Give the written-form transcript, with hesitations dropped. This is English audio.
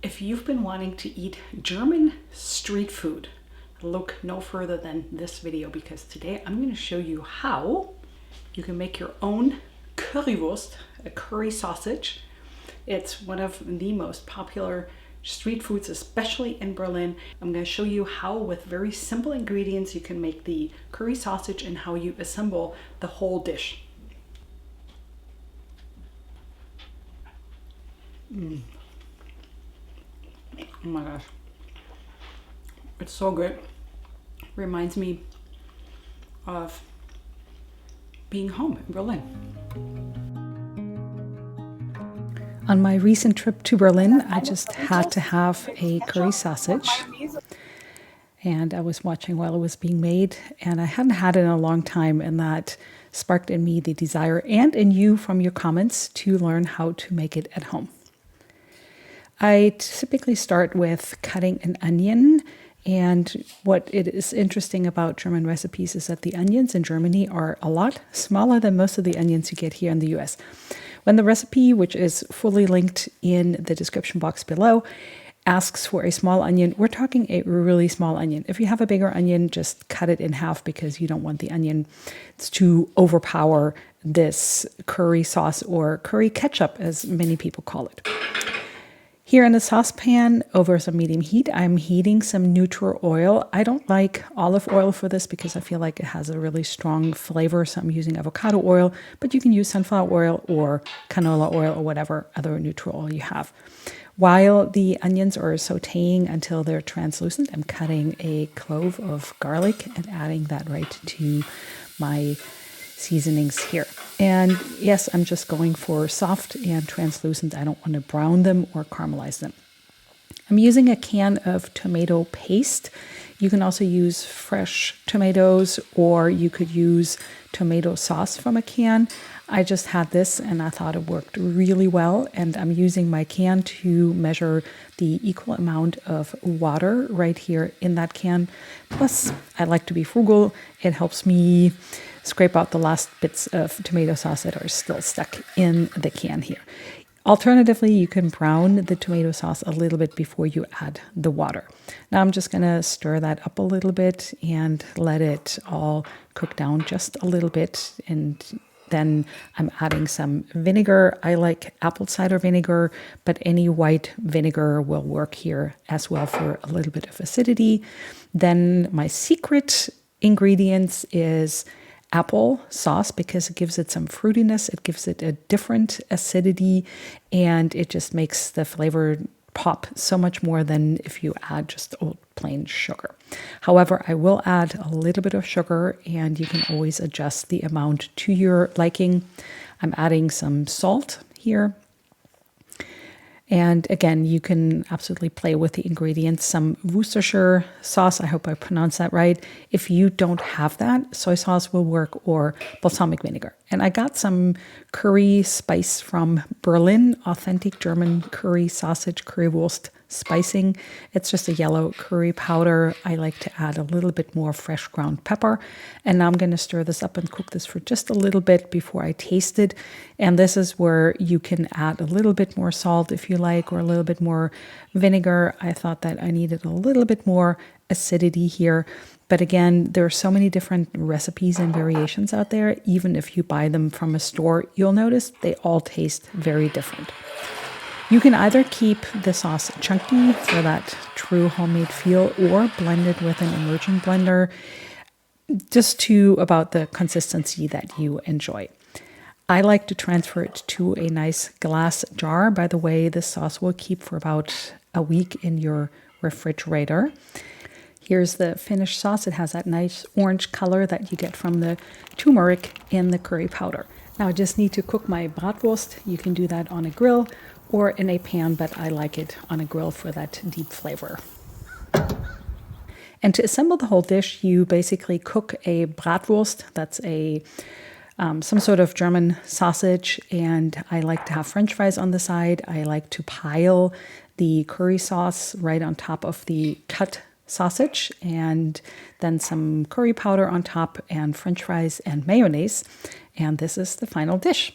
If you've been wanting to eat German street food, look no further than this video, because today I'm going to show you how you can make your own Currywurst, a curry sausage. It's one of the most popular street foods, especially in Berlin. I'm going to show you how with very simple ingredients you can make the curry sausage and how you assemble the whole dish. Oh my gosh, it's so good. Reminds me of being home in Berlin. On my recent trip to Berlin, I just had to have a curry sausage, and I was watching while it was being made, and I hadn't had it in a long time, and that sparked in me the desire, and in you from your comments, to learn how to make it at home. I typically start with cutting an onion, and what it is interesting about German recipes is that the onions in Germany are a lot smaller than most of the onions you get here in the US. When the recipe, which is fully linked in the description box below, asks for a small onion, we're talking a really small onion. If you have a bigger onion, just cut it in half because you don't want the onion to overpower this curry sauce, or curry ketchup as many people call it. Here in a saucepan over some medium heat, I'm heating some neutral oil. I don't like olive oil for this because I feel like it has a really strong flavor, so I'm using avocado oil, but you can use sunflower oil or canola oil or whatever other neutral oil you have. While the onions are sauteing until they're translucent, I'm cutting a clove of garlic and adding that right to my seasonings here. And yes, I'm just going for soft and translucent. I don't want to brown them or caramelize them. I'm using a can of tomato paste. You can also use fresh tomatoes, or you could use tomato sauce from a can. I just had this and I thought it worked really well, and I'm using my can to measure the equal amount of water right here in that can. Plus, I like to be frugal. It helps me scrape out the last bits of tomato sauce that are still stuck in the can here. Alternatively, you can brown the tomato sauce a little bit before you add the water. Now I'm just going to stir that up a little bit and let it all cook down just a little bit, and then I'm adding some vinegar. I like apple cider vinegar, but any white vinegar will work here as well for a little bit of acidity. Then my secret ingredients is apple sauce, because it gives it some fruitiness, it gives it a different acidity, and it just makes the flavor pop so much more than if you add just old plain sugar. However, I will add a little bit of sugar, and you can always adjust the amount to your liking. I'm adding some salt here. And again, you can absolutely play with the ingredients. Some Worcestershire sauce, I hope I pronounced that right. If you don't have that, soy sauce will work, or balsamic vinegar. And I got some curry spice from Berlin, authentic German curry sausage, Currywurst spicing. It's just a yellow curry powder. I like to add a little bit more fresh ground pepper. And now I'm going to stir this up and cook this for just a little bit before I taste it. And this is where you can add a little bit more salt if you like, or a little bit more vinegar. I thought that I needed a little bit more acidity here. But again, there are so many different recipes and variations out there. Even if you buy them from a store, you'll notice they all taste very different. You can either keep the sauce chunky for that true homemade feel, or blend it with an immersion blender, just to about the consistency that you enjoy. I like to transfer it to a nice glass jar. By the way, this sauce will keep for about a week in your refrigerator. Here's the finished sauce. It has that nice orange color that you get from the turmeric in the curry powder. Now I just need to cook my bratwurst. You can do that on a grill or in a pan, but I like it on a grill for that deep flavor. And to assemble the whole dish, you basically cook a bratwurst. That's a some sort of German sausage, and I like to have French fries on the side. I like to pile the curry sauce right on top of the cut sausage, and then some curry powder on top, and French fries and mayonnaise. And this is the final dish.